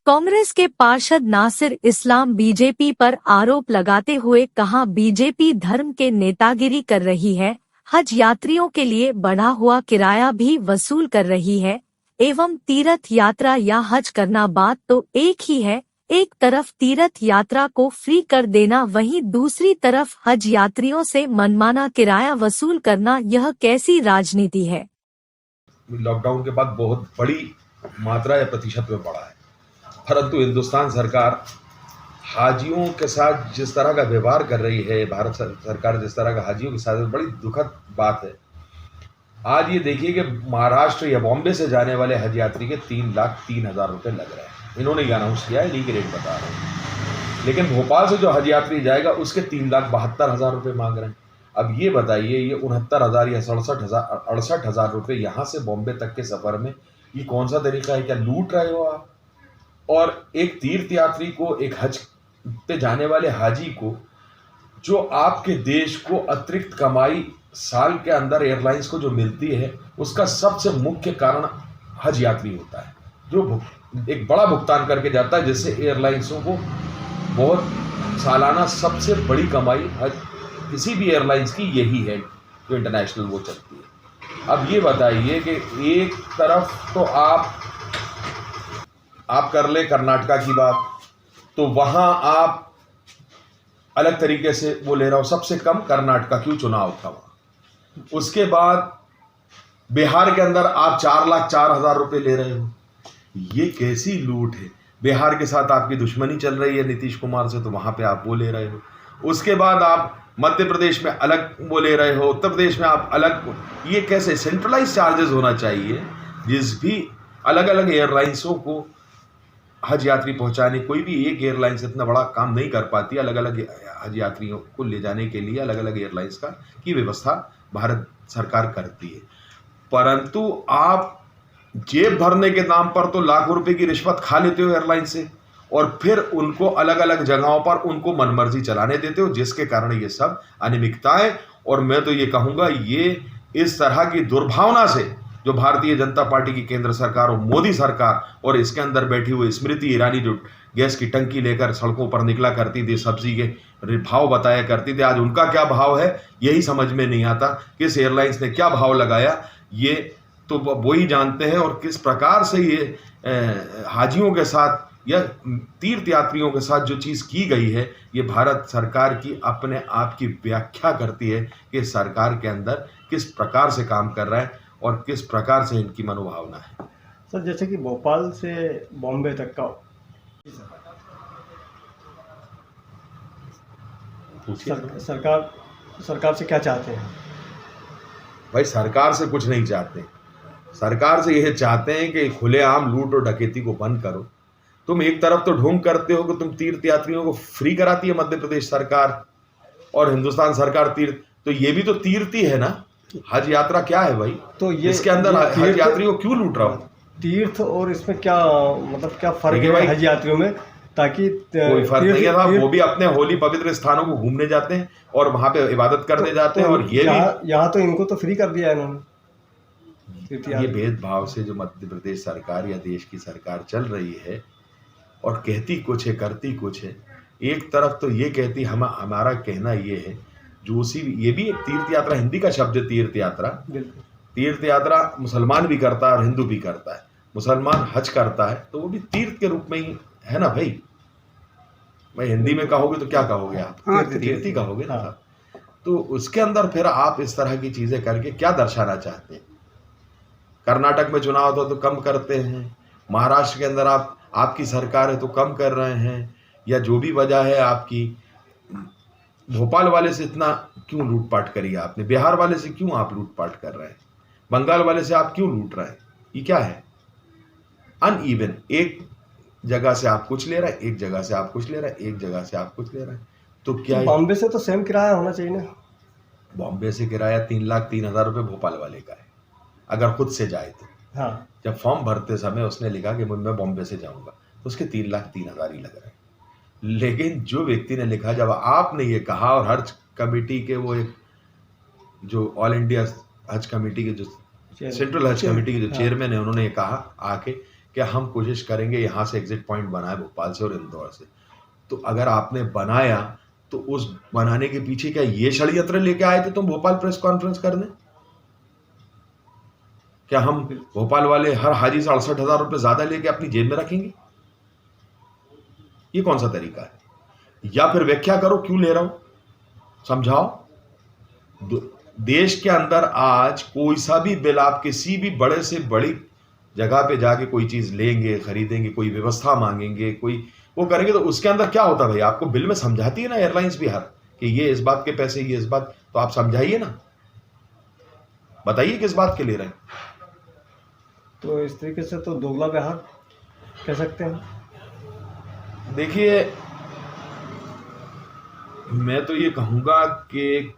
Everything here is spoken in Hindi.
कांग्रेस के पार्षद नासिर इस्लाम बीजेपी पर आरोप लगाते हुए कहा, बीजेपी धर्म के नेतागिरी कर रही है, हज यात्रियों के लिए बढ़ा हुआ किराया भी वसूल कर रही है। एवं तीर्थ यात्रा या हज करना बात तो एक ही है, एक तरफ तीर्थ यात्रा को फ्री कर देना, वहीं दूसरी तरफ हज यात्रियों से मनमाना किराया वसूल करना, यह कैसी राजनीति है। लॉकडाउन के बाद बहुत बड़ी मात्रा या प्रतिशत में बढ़ा है, परंतु हिंदुस्तान सरकार हाजियों के साथ जिस तरह का व्यवहार कर रही है, भारत सरकार जिस तरह का हाजियों के साथ, बड़ी दुखद बात है। आज ये देखिए कि महाराष्ट्र या बॉम्बे से जाने वाले हज यात्री के 3,03,000 रुपये लग रहे हैं। इन्होंने ये अनाउंस किया है, इन्हीं के रेट बता रहे हैं। लेकिन भोपाल से जो हज यात्री जाएगा उसके 3,72,000 रुपये मांग रहे हैं। अब ये बताइए, ये 69,000 या 68,000 रुपये यहाँ से बॉम्बे तक के सफ़र में ये कौन सा तरीका है? क्या लूट रहे हो आप? और एक तीर्थ यात्री को, एक हज पे जाने वाले हाजी को, जो आपके देश को अतिरिक्त कमाई साल के अंदर एयरलाइंस को जो मिलती है, उसका सबसे मुख्य कारण हज यात्री होता है, जो एक बड़ा भुगतान करके जाता है, जिससे एयरलाइंसों को बहुत सालाना सबसे बड़ी कमाई हज किसी भी एयरलाइंस की यही है, जो इंटरनेशनल वो चलती है। अब ये बताइए कि एक तरफ तो आप कर ले कर्नाटका की बात, तो वहाँ आप अलग तरीके से वो ले रहा हो, सबसे कम कर्नाटका क्यों चुनाव था वहाँ। उसके बाद बिहार के अंदर आप 4,04,000 रुपये ले रहे हो। ये कैसी लूट है? बिहार के साथ आपकी दुश्मनी चल रही है नीतीश कुमार से, तो वहाँ पे आप वो ले रहे हो। उसके बाद आप मध्य प्रदेश में अलग वो ले रहे हो, उत्तर प्रदेश में आप अलग। ये कैसे? सेंट्रलाइज चार्जेस होना चाहिए, जिस भी अलग अलग एयरलाइंसों को हज यात्री पहुंचाने, कोई भी एक एयरलाइंस इतना बड़ा काम नहीं कर पाती। अलग अलग हज यात्रियों को ले जाने के लिए अलग अलग एयरलाइंस की व्यवस्था भारत सरकार करती है, परंतु आप जेब भरने के नाम पर तो लाखों रुपए की रिश्वत खा लेते हो एयरलाइन से, और फिर उनको अलग अलग जगहों पर उनको मनमर्जी चलाने देते हो, जिसके कारण ये सब अनियमितताएं। और मैं तो ये कहूँगा, ये इस तरह की दुर्भावना से जो भारतीय जनता पार्टी की केंद्र सरकार और मोदी सरकार और इसके अंदर बैठी हुई स्मृति ईरानी, जो गैस की टंकी लेकर सड़कों पर निकला करती थी, सब्जी के भाव बताया करती थी, आज उनका क्या भाव है यही समझ में नहीं आता। किस एयरलाइंस ने क्या भाव लगाया ये तो वो ही जानते हैं। और किस प्रकार से ये हाजियों के साथ या तीर्थ यात्रियों के साथ जो चीज़ की गई है, ये भारत सरकार की अपने आप की व्याख्या करती है कि सरकार के अंदर किस प्रकार से काम कर रहा है और किस प्रकार से इनकी मनोभावना है। सर, जैसे कि भोपाल से बॉम्बे तक का सरकार से क्या चाहते हैं? भाई, सरकार से कुछ नहीं चाहते। सरकार से यह चाहते हैं कि खुलेआम लूट और डकैती को बंद करो। तुम एक तरफ तो ढोंग करते हो कि तुम तीर्थ यात्रियों को फ्री कराती है मध्य प्रदेश सरकार और हिंदुस्तान सरकार तीर्थ, तो ये भी तो तीर्थ ही है ना। हज यात्रा क्या है भाई? तो ये इसके अंदर हज यात्रियों को क्यों लूट रहा हो? तीर्थ और इसमें क्या मतलब क्या फर्क है हज यात्रियों में? ताकि कोई फर्क नहीं है। वो भी अपने होली पवित्र स्थानों को घूमने जाते हैं और वहां पे इबादत करने जाते हैं, और ये यहाँ तो इनको तो फ्री कर दिया है इन्होंने। ये भेदभाव से जो मध्य प्रदेश सरकार या देश की सरकार चल रही है और कहती कुछ है करती कुछ है। एक तरफ तो ये कहती, हमारा कहना ये है, ये भी एक तीर्थ यात्रा, हिंदी का शब्द है तीर्थ यात्रा। तीर्थ यात्रा मुसलमान भी करता है और हिंदू भी करता है। मुसलमान हज करता है तो वो भी तीर्थ के रूप में ही है ना भाई। भाई हिंदी में कहोगे तो क्या कहोगे आप? तीर्थ ही कहोगे ना। तो उसके अंदर फिर आप इस तरह की चीजें करके क्या दर्शाना चाहते हैं? कर्नाटक में चुनाव था तो कम करते हैं, महाराष्ट्र के अंदर आपकी सरकार है तो कम कर रहे हैं, या जो भी वजह है आपकी। भोपाल वाले से इतना क्यों लूटपाट करी आपने? बिहार वाले से क्यों आप लूटपाट कर रहे हैं? बंगाल वाले से आप क्यों लूट रहे हैं? ये क्या है? अनइवन, एक जगह से आप कुछ ले रहे हैं, एक जगह से आप कुछ ले रहे हैं, एक जगह से आप कुछ ले रहे हैं, तो क्या है? बॉम्बे से तो सेम किराया होना चाहिए ना। बॉम्बे से किराया 3,03,000 रुपये भोपाल वाले का है, अगर खुद से जाए तो। हाँ। जब फॉर्म भरते समय उसने लिखा कि मैं बॉम्बे से जाऊंगा, तो उसके 3,03,000 ही लग रहे हैं। लेकिन जो व्यक्ति ने लिखा, जब आपने ये कहा और हज कमेटी के वो एक जो ऑल इंडिया हज कमेटी के जो सेंट्रल हज कमेटी के जो चेयरमैन है, उन्होंने ये कहा आके कि हम कोशिश करेंगे यहाँ से एग्जिट पॉइंट बनाए भोपाल से और इंदौर से। तो अगर आपने बनाया तो उस बनाने के पीछे क्या ये षड्यंत्र लेके आए थे तुम भोपाल प्रेस कॉन्फ्रेंस करने? क्या हम भोपाल वाले हर हाजी से 68,000 रुपये ज्यादा लेके अपनी जेब में रखेंगे? ये कौन सा तरीका है? या फिर व्याख्या करो क्यों ले रहा हूं, समझाओ। देश के अंदर आज कोई सा भी बिल आप किसी भी बड़े से बड़ी जगह पे जाके कोई चीज लेंगे, खरीदेंगे, कोई व्यवस्था मांगेंगे, कोई वो करेंगे, तो उसके अंदर क्या होता है भाई? आपको बिल में समझाती है ना एयरलाइंस भी हर कि ये इस बात के पैसे, ये इस बात, तो आप समझाइए ना, बताइए किस बात के ले रहे हैं। तो इस तरीके से तो दोगला व्यवहार कह सकते हैं। देखिए, मैं तो ये कहूंगा कि